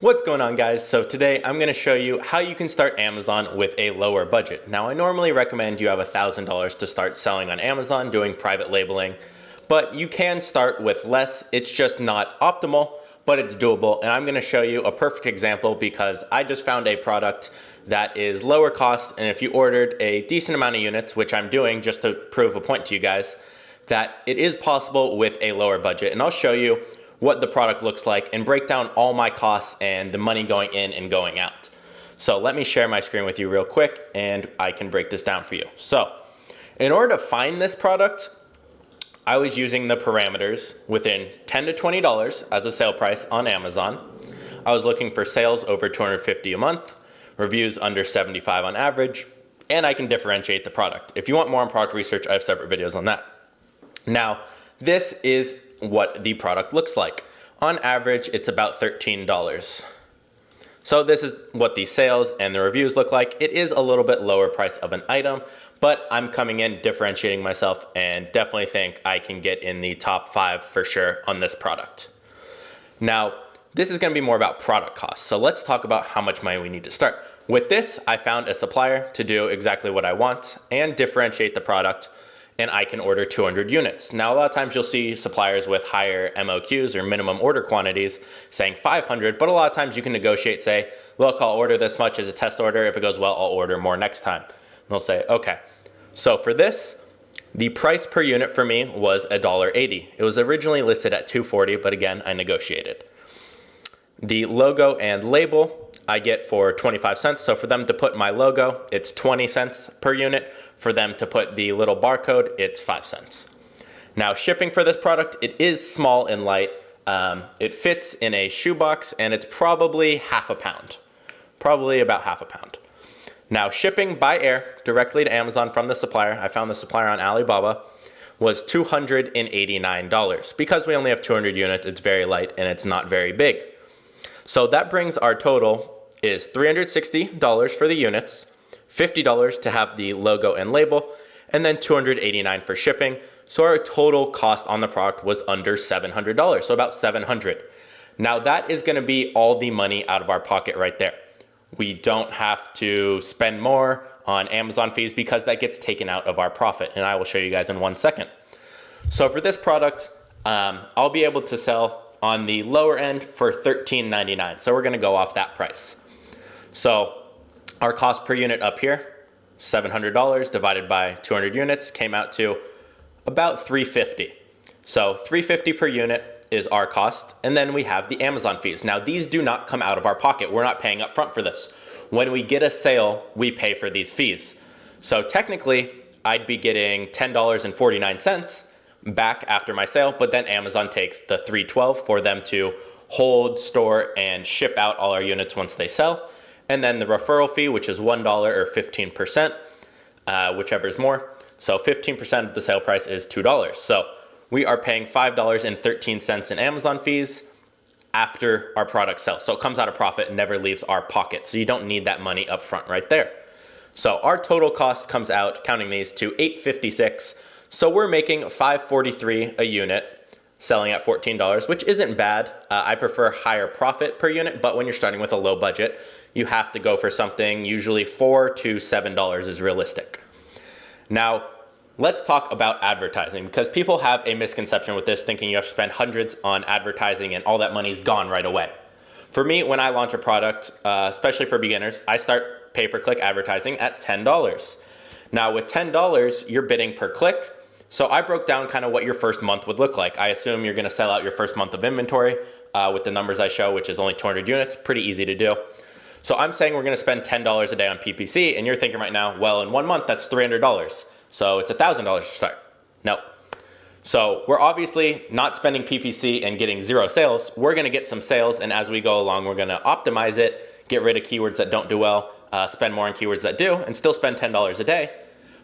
What's going on, guys? So today I'm going to show you how you can start Amazon with a lower budget. Now, I normally recommend you have $1,000 to start selling on Amazon doing private labeling, but you can start with less. It's just not optimal, but it's doable. And I'm going to show you a perfect example because I just found a product that is lower cost. And if you ordered a decent amount of units, which I'm doing just to prove a point to you guys, that it is possible with a lower budget. And I'll show you what the product looks like and break down all my costs and the money going in and going out. So let me share my screen with you real quick and I can break this down for you. So in order to find this product, I was using the parameters within $10 to $20 as a sale price on Amazon. I was looking for sales over $250 a month, reviews under 75 on average, and I can differentiate the product. If you want more on product research, I have separate videos on that. Now, this is what the product looks like. On average, it's about $13. So this is what the sales and the reviews look like. It is a little bit lower price of an item, but I'm coming in differentiating myself and definitely think I can get in the top 5 for sure on this product. Now, this is going to be more about product costs. So let's talk about how much money we need to start. With this, I found a supplier to do exactly what I want and differentiate the product, and I can order 200 units. Now, a lot of times you'll see suppliers with higher MOQs or minimum order quantities saying 500, but a lot of times you can negotiate, say, look, I'll order this much as a test order. If it goes well, I'll order more next time. And they'll say, okay. So for this, the price per unit for me was $1.80. It was originally listed at $2.40, but again, I negotiated. The logo and label I get for 25 cents. So for them to put my logo, it's 20 cents per unit. For them to put the little barcode, it's 5 cents. Now, shipping for this product, it is small and light. It fits in a shoebox and it's probably half a pound. Probably about half a pound. Now, shipping by air directly to Amazon from the supplier, I found the supplier on Alibaba, was $289. Because we only have 200 units, it's very light and it's not very big. So that brings our total is $360 for the units, $50 to have the logo and label, and then $289 for shipping. So our total cost on the product was under $700, so about $700. Now that is gonna be all the money out of our pocket right there. We don't have to spend more on Amazon fees because that gets taken out of our profit, and I will show you guys in 1 second. So for this product, I'll be able to sell on the lower end for $13.99. So we're gonna go off that price. So our cost per unit up here, $700 divided by 200 units came out to about $350. So $350 per unit is our cost. And then we have the Amazon fees. Now these do not come out of our pocket. We're not paying up front for this. When we get a sale, we pay for these fees. So technically I'd be getting $10.49 back after my sale, but then Amazon takes the $312 for them to hold, store, and ship out all our units once they sell. And then the referral fee, which is $1 or 15%, whichever is more. So 15% of the sale price is $2. So we are paying $5.13 in Amazon fees after our product sells. So it comes out of profit and never leaves our pocket. So you don't need that money up front right there. So our total cost comes out, counting these, to $856. So we're making $543 a unit, selling at $14, which isn't bad. I prefer higher profit per unit, but when you're starting with a low budget, you have to go for something usually $4 to $7 is realistic. Now, let's talk about advertising because people have a misconception with this, thinking you have to spend hundreds on advertising and all that money's gone right away. For me, when I launch a product, especially for beginners, I start pay-per-click advertising at $10. Now with $10, you're bidding per click. So I broke down kind of what your first month would look like. I assume you're gonna sell out your first month of inventory with the numbers I show, which is only 200 units, pretty easy to do. So I'm saying we're gonna spend $10 a day on PPC, and you're thinking right now, well, in 1 month, that's $300. So it's $1,000 to start. No. So we're obviously not spending PPC and getting 0 sales. We're gonna get some sales, and as we go along, we're gonna optimize it, get rid of keywords that don't do well, spend more on keywords that do, and still spend $10 a day.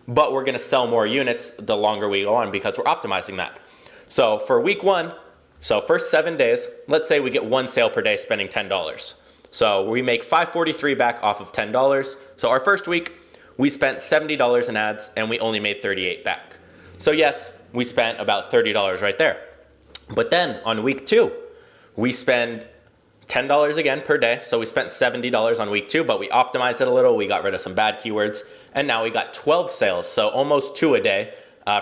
But we're gonna sell more units the longer we go on because we're optimizing that. So for week 1, so first 7 days, let's say we get 1 sale per day spending $10. So we make $543 back off of $10. So our first week, we spent $70 in ads and we only made $38 back. So yes, we spent about $30 right there. But then on week 2, we spend $10 again per day. So we spent $70 on week 2, but we optimized it a little. We got rid of some bad keywords, and now we got 12 sales. So almost 2 a day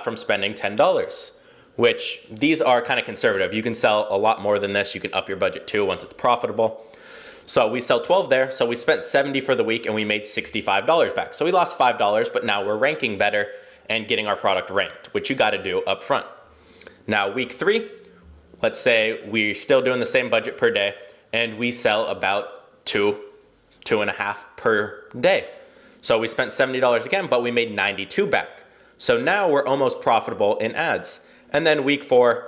from spending $10, which these are kind of conservative. You can sell a lot more than this. You can up your budget too once it's profitable. So we sell 12 there. So we spent 70 for the week and we made $65 back. So we lost $5, but now we're ranking better and getting our product ranked, which you got to do up front. Now week 3, let's say we're still doing the same budget per day and we sell about 2.5 per day. So we spent $70 again, but we made 92 back. So now we're almost profitable in ads. And then week 4,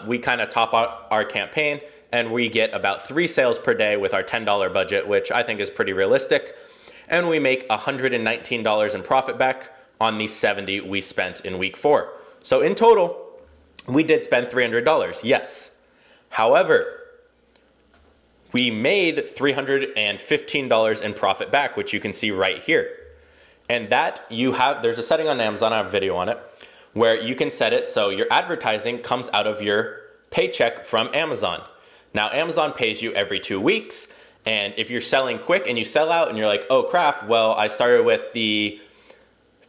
we kind of top out our campaign and we get about 3 sales per day with our $10 budget, which I think is pretty realistic. And we make $119 in profit back on the 70 we spent in week 4. So in total, we did spend $300, yes. However, we made $315 in profit back, which you can see right here. And that there's a setting on Amazon, I have a video on it, where you can set it so your advertising comes out of your paycheck from Amazon. Now, Amazon pays you every 2 weeks, and if you're selling quick and you sell out and you're like, oh crap, well, I started with the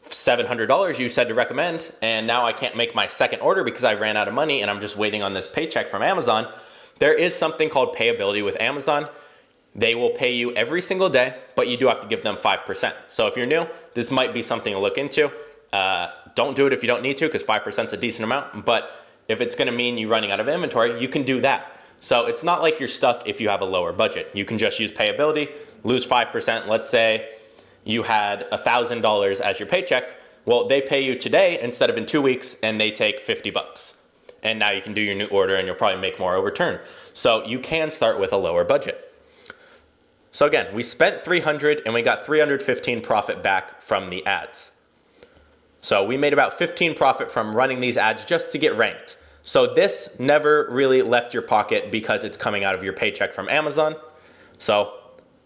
$700 you said to recommend, and now I can't make my second order because I ran out of money and I'm just waiting on this paycheck from Amazon. There is something called payability with Amazon. They will pay you every single day, but you do have to give them 5%. So if you're new, this might be something to look into. Don't do it if you don't need to, because 5% is a decent amount, but if it's gonna mean you running out of inventory, you can do that. So it's not like you're stuck if you have a lower budget. You can just use payability, lose 5%. Let's say you had $1,000 as your paycheck. Well, they pay you today instead of in 2 weeks, and they take $50. And now you can do your new order and you'll probably make more over turn. So you can start with a lower budget. So again, we spent $300 and we got $315 profit back from the ads. So we made about $15 profit from running these ads just to get ranked. So this never really left your pocket because it's coming out of your paycheck from Amazon. So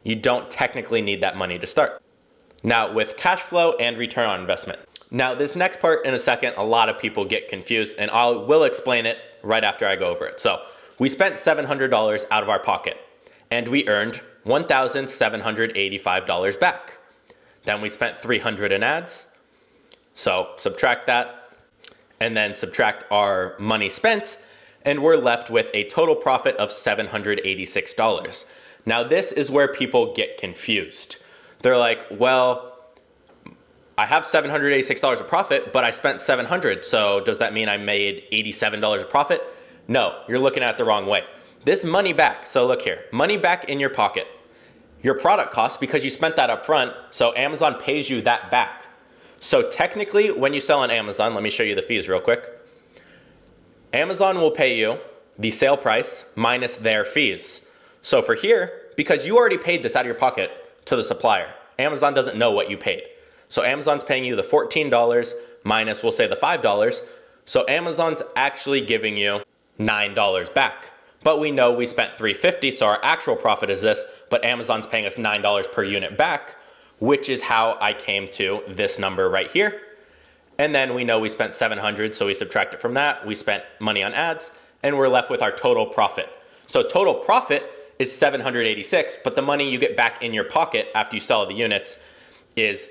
you don't technically need that money to start. Now with cash flow and return on investment. Now this next part in a second, a lot of people get confused and I will explain it right after I go over it. So we spent $700 out of our pocket and we earned $1,785 back. Then we spent $300 in ads. So subtract that and then subtract our money spent and we're left with a total profit of $786. Now this is where people get confused. They're like, well, I have $786 of profit, but I spent $700. So does that mean I made $87 of profit? No, you're looking at it the wrong way. This money back, so look here, money back in your pocket. Your product cost, because you spent that up front, so Amazon pays you that back. So technically, when you sell on Amazon, let me show you the fees real quick. Amazon will pay you the sale price minus their fees. So for here, because you already paid this out of your pocket to the supplier, Amazon doesn't know what you paid. So Amazon's paying you the $14 minus, we'll say, the $5. So Amazon's actually giving you $9 back. But we know we spent $350, so our actual profit is this, but Amazon's paying us $9 per unit back, which is how I came to this number right here. And then we know we spent $700, so we subtract it from that. We spent money on ads, and we're left with our total profit. So total profit is $786, but the money you get back in your pocket after you sell the units is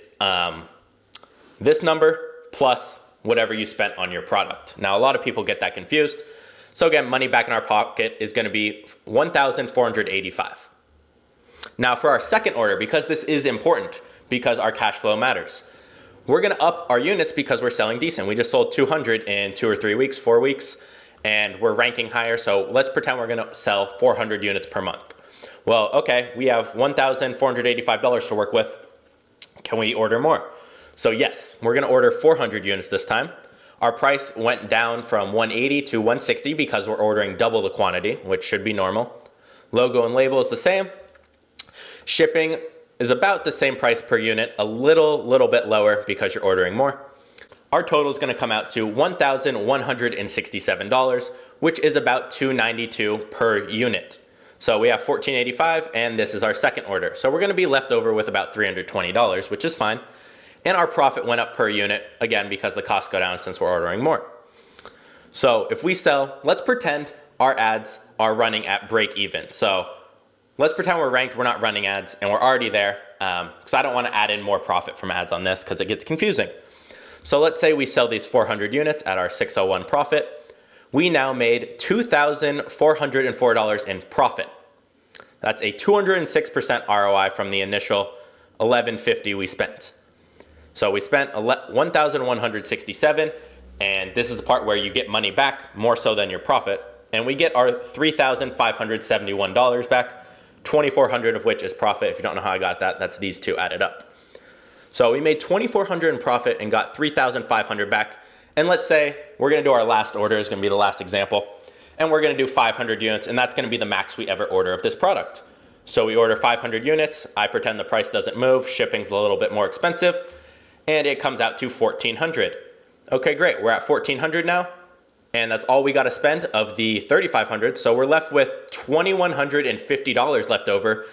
this number plus whatever you spent on your product. Now, a lot of people get that confused. So again, money back in our pocket is gonna be $1,485. Now for our second order, because this is important, because our cash flow matters, we're gonna up our units because we're selling decent. We just sold 200 in 2 or 3 weeks, 4 weeks, and we're ranking higher. So let's pretend we're gonna sell 400 units per month. Well, okay, we have $1,485 to work with. Can we order more? So yes, we're gonna order 400 units this time. Our price went down from $180 to $160 because we're ordering double the quantity, which should be normal. Logo and label is the same. Shipping is about the same price per unit, a little bit lower because you're ordering more. Our total is gonna come out to $1,167, which is about $292 per unit. So we have $1,485 and this is our second order. So we're gonna be left over with about $320, which is fine. And our profit went up per unit, again, because the costs go down since we're ordering more. So if we sell, let's pretend our ads are running at break even. So let's pretend we're ranked, we're not running ads, and we're already there, because I don't want to add in more profit from ads on this because it gets confusing. So let's say we sell these 400 units at our 601 profit. We now made $2,404 in profit. That's a 206% ROI from the initial $1,150 we spent. So we spent $1,167, and this is the part where you get money back more so than your profit. And we get our $3,571 back, $2,400 of which is profit. If you don't know how I got that, that's these two added up. So we made $2,400 in profit and got $3,500 back. And let's say we're gonna do our last order, is gonna be the last example. And we're gonna do 500 units, and that's gonna be the max we ever order of this product. So we order 500 units, I pretend the price doesn't move, shipping's a little bit more expensive, and it comes out to $1,400. Okay, great, we're at $1,400 now, and that's all we gotta spend of the $3,500, so we're left with $2,150 left over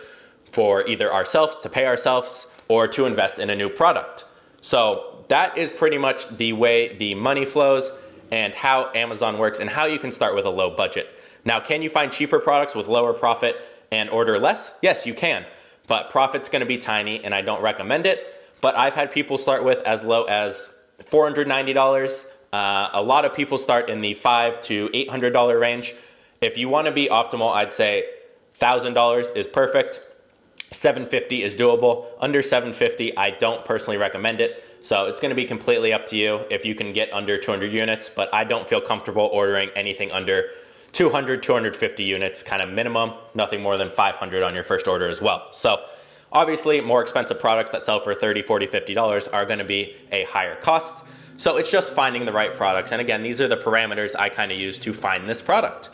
for either ourselves, to pay ourselves, or to invest in a new product. So that is pretty much the way the money flows and how Amazon works and how you can start with a low budget. Now, can you find cheaper products with lower profit and order less? Yes, you can, but profit's gonna be tiny and I don't recommend it. But I've had people start with as low as $490. A lot of people start in the $500 to $800 range. If you wanna be optimal, I'd say $1,000 is perfect. $750 is doable. Under $750, I don't personally recommend it. So it's gonna be completely up to you if you can get under 200 units, but I don't feel comfortable ordering anything under 200, 250 units, kind of minimum, nothing more than 500 on your first order as well. So obviously more expensive products that sell for $30, $40, $50 are gonna be a higher cost. So it's just finding the right products. And again, these are the parameters I kind of use to find this product.